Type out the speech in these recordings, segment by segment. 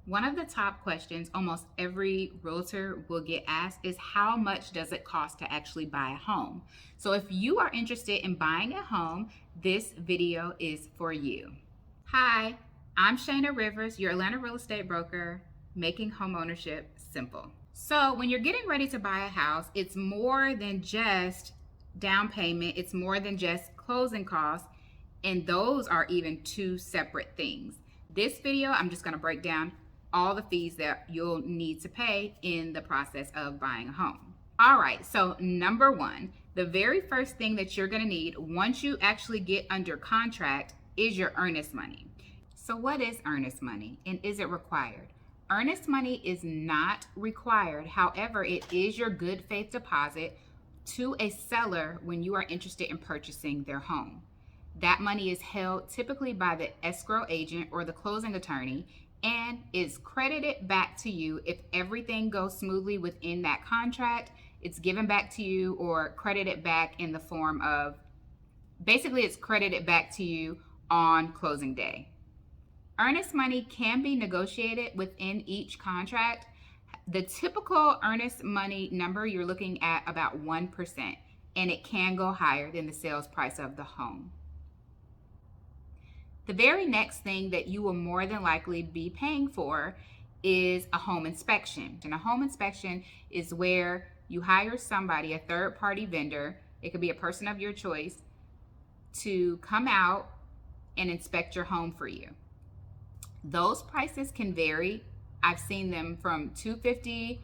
One of the top questions almost every realtor will get asked is how much does it cost to actually buy a home? So if you are interested in buying a home, this video is for you. Hi, I'm Shana Rivers, your Atlanta real estate broker, making homeownership simple. So when you're getting ready to buy a house, it's more than just down payment, it's more than just closing costs, and those are even two separate things. This video, I'm just going to break down all the fees that you'll need to pay in the process of buying a home. All right, so number one, the very first thing that you're going to need once you actually get under contract is your earnest money. So what is earnest money and is it required? Earnest money is not required. However, it is your good faith deposit to a seller when you are interested in purchasing their home. That money is held typically by the escrow agent or the closing attorney and is credited back to you if everything goes smoothly within that contract. It's given back to you or credited back in the form of, basically it's credited back to you on closing day. Earnest money can be negotiated within each contract. The typical earnest money number, you're looking at about 1%, and it can go higher than the sales price of the home. The very next thing that you will more than likely be paying for is a home inspection. And a home inspection is where you hire somebody, a third-party vendor, it could be a person of your choice, to come out and inspect your home for you. Those prices can vary. I've seen them from $250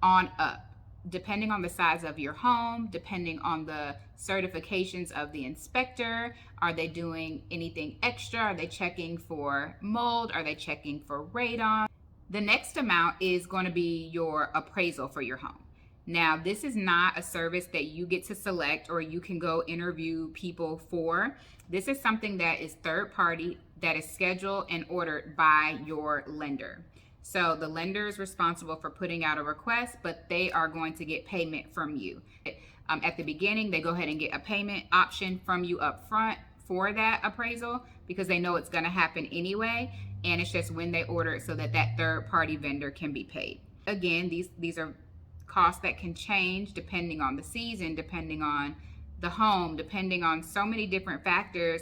on up, depending on the size of your home, depending on the certifications of the inspector. Are they doing anything extra? Are they checking for mold? Are they checking for radon? The next amount is going to be your appraisal for your home. Now, this is not a service that you get to select or you can go interview people for. This is something that is third party, that is scheduled and ordered by your lender. So the lender is responsible for putting out a request, but they are going to get payment from you. At the beginning, they go ahead and get a payment option from you up front for that appraisal because they know it's going to happen anyway. And it's just when they order it so that that third party vendor can be paid. Again, these are costs that can change depending on the season, depending on the home, depending on so many different factors.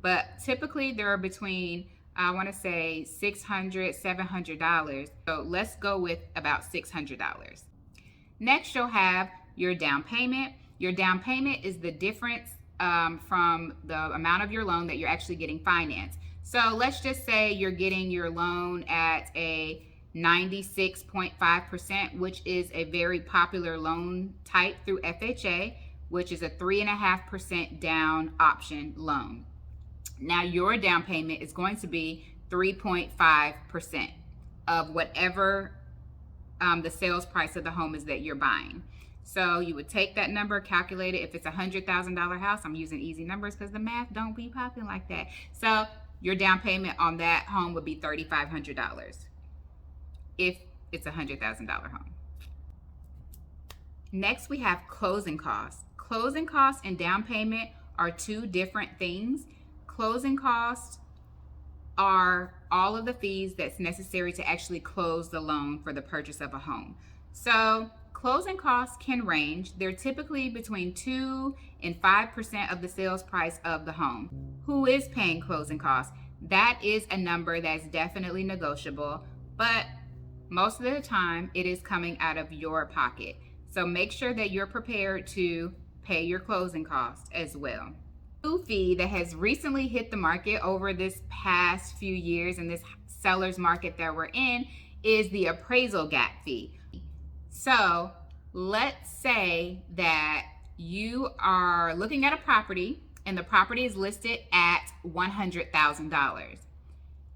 But typically they're between, I want to say $600, $700. So let's go with about $600. Next, you'll have your down payment. Your down payment is the difference from the amount of your loan that you're actually getting financed. So let's just say you're getting your loan at a 96.5%, which is a very popular loan type through FHA, which is a 3.5% down option loan. Now your down payment is going to be 3.5% of whatever the sales price of the home is that you're buying. So you would take that number, calculate it. If it's a $100,000 house, I'm using easy numbers because the math don't be popping like that. So your down payment on that home would be $3,500 if it's a $100,000 home. Next, we have closing costs. Closing costs and down payment are two different things. Closing costs are all of the fees that's necessary to actually close the loan for the purchase of a home. So closing costs can range. They're typically between 2 and 5% of the sales price of the home. Who is paying closing costs? That is a number that's definitely negotiable, but most of the time it is coming out of your pocket. So make sure that you're prepared to pay your closing costs as well. New fee that has recently hit the market over this past few years in this seller's market that we're in is the appraisal gap fee. So let's say that you are looking at a property and the property is listed at $100,000.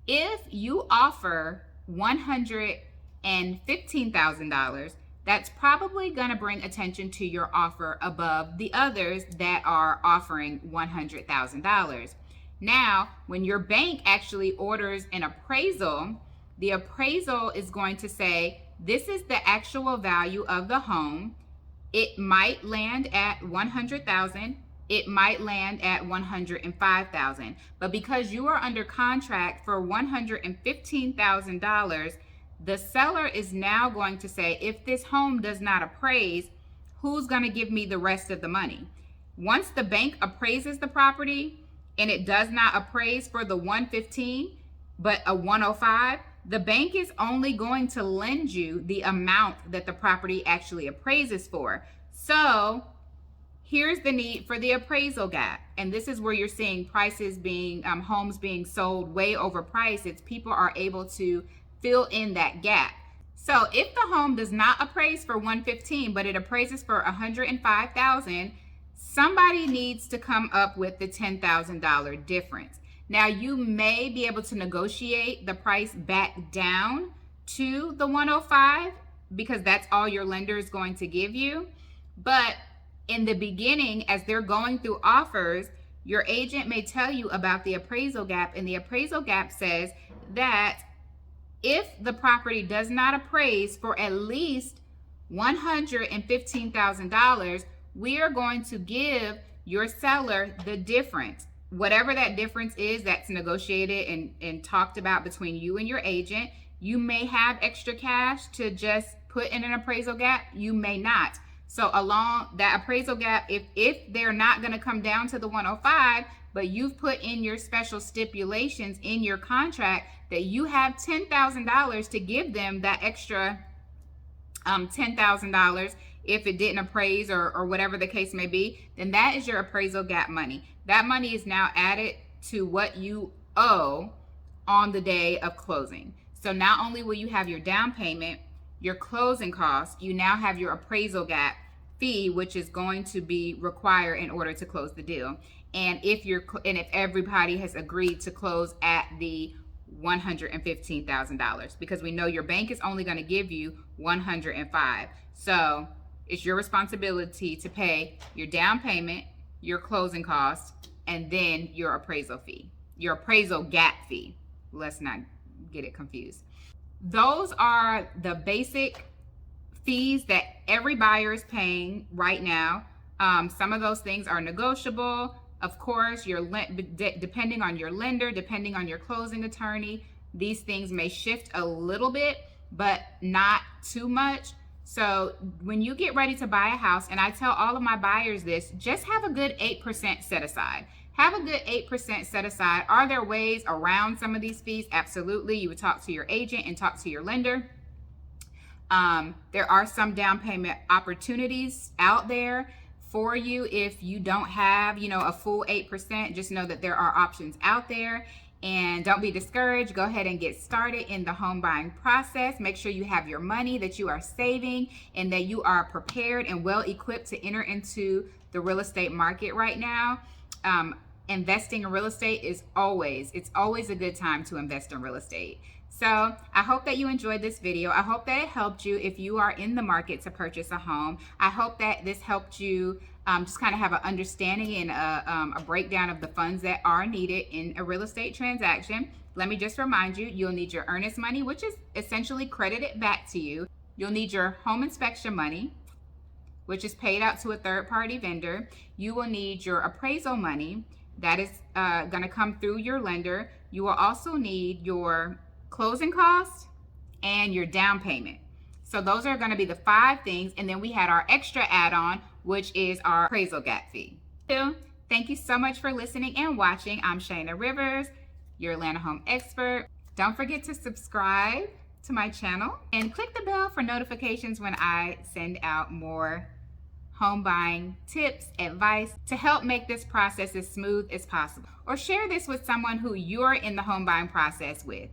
If you offer $115,000, that's probably going to bring attention to your offer above the others that are offering $100,000. Now, when your bank actually orders an appraisal, the appraisal is going to say, this is the actual value of the home. It might land at $100,000. It might land at $105,000. But because you are under contract for $115,000, the seller is now going to say, if this home does not appraise, who's going to give me the rest of the money? Once the bank appraises the property and it does not appraise for the 115, but a 105, the bank is only going to lend you the amount that the property actually appraises for. So here's the need for the appraisal gap. And this is where you're seeing prices being, homes being sold way overpriced. It's people are able to fill in that gap. So if the home does not appraise for 115, but it appraises for 105,000, somebody needs to come up with the $10,000 difference. Now, you may be able to negotiate the price back down to the 105 because that's all your lender is going to give you. But in the beginning, as they're going through offers, your agent may tell you about the appraisal gap, and the appraisal gap says that if the property does not appraise for at least $115,000, we are going to give your seller the difference. Whatever that difference is, that's negotiated and talked about between you and your agent. You may have extra cash to just put in an appraisal gap. You may not. So along that appraisal gap, if they're not going to come down to the 105, but you've put in your special stipulations in your contract that you have $10,000 to give them that extra $10,000 if it didn't appraise or whatever the case may be, then that is your appraisal gap money. That money is now added to what you owe on the day of closing. So not only will you have your down payment, your closing costs, you now have your appraisal gap fee, which is going to be required in order to close the deal. And if everybody has agreed to close at the $115,000, because we know your bank is only going to give you 105. So it's your responsibility to pay your down payment, your closing costs, and then your appraisal fee, your appraisal gap fee. Let's not get it confused. Those are the basic fees that every buyer is paying right now. Some of those things are negotiable. Of course, depending on your lender, depending on your closing attorney, these things may shift a little bit, but not too much. So when you get ready to buy a house, and I tell all of my buyers this, just have a good 8% set aside. Have a good 8% set aside. Are there ways around some of these fees? Absolutely. You would talk to your agent and talk to your lender. There are some down payment opportunities out there for you. If you don't have, a full 8%, just know that there are options out there. And don't be discouraged. Go ahead and get started in the home buying process. Make sure you have your money, that you are saving, and that you are prepared and well equipped to enter into the real estate market right now. Investing in real estate it's always a good time to invest in real estate. So I hope that you enjoyed this video. I hope that it helped you if you are in the market to purchase a home. I hope that this helped you just kind of have an understanding and a breakdown of the funds that are needed in a real estate transaction. Let me just remind you, you'll need your earnest money, which is essentially credited back to you. You'll need your home inspection money, which is paid out to a third-party vendor. You will need your appraisal money. That is going to come through your lender. You will also need your closing costs and your down payment. So those are going to be the 5 things. And then we had our extra add-on, which is our appraisal gap fee. So thank you so much for listening and watching. I'm Shana Rivers, your Atlanta home expert. Don't forget to subscribe to my channel and click the bell for notifications when I send out more home buying tips, advice to help make this process as smooth as possible. Or share this with someone who you're in the home buying process with.